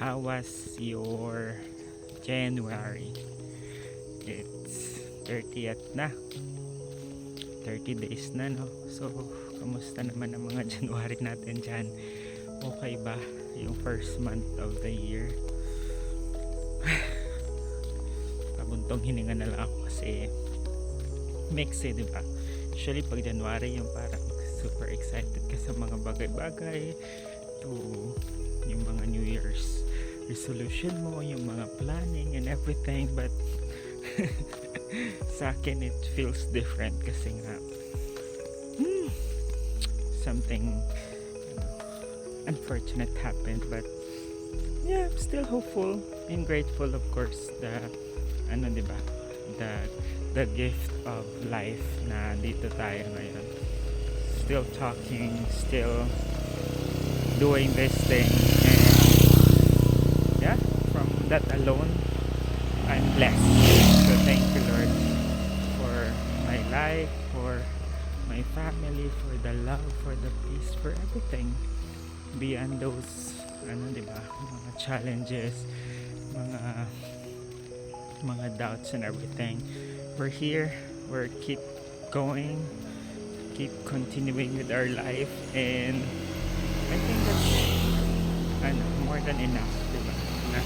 How was your January? It's 30th na. 30 days na, no? So, kamusta naman ang mga January natin dyan? Okay ba yung first month of the year? Pabuntong hininga na lang ako kasi mix di ba? Usually pag January yung parang super excited ka sa mga bagay-bagay to yung mga New Year's resolution mo, yung mga planning and everything, but sa akin it feels different kasi nga something unfortunate happened, but yeah, I'm still hopeful and grateful, of course, diba, the gift of life na dito tayo ngayon, still talking, still doing this thing, and yeah, from that alone I'm blessed. So thank you, Lord, for my life, for my family, for the love, for the peace, for everything beyond those diba, mga challenges, mga doubts and everything. We're here, we're keep going, keep continuing with our life, and I think that's more than enough, diba, na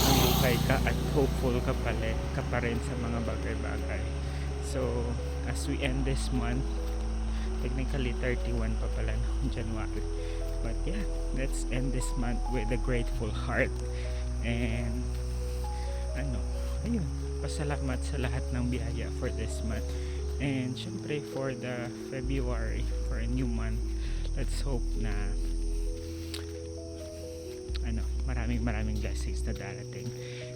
mabuhay ka at hopeful ka pa rin sa mga bagay-bagay. So as we end this month, technically 31 pa pala ng January, but yeah, let's end this month with a grateful heart, and ayun, pasalamat sa lahat ng biyaya for this month, and syempre for the February, for a new month. Let's hope na maraming blessings na darating.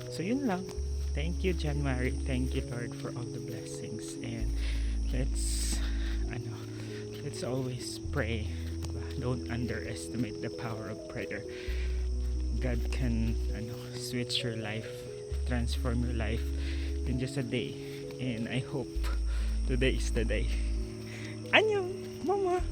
So yun lang. Thank you, January. Thank you, Lord, for all the blessings, and let's always pray. Don't underestimate the power of prayer. God can switch your life, transform your life in just a day, and I hope today is the day. Annyeong, mama.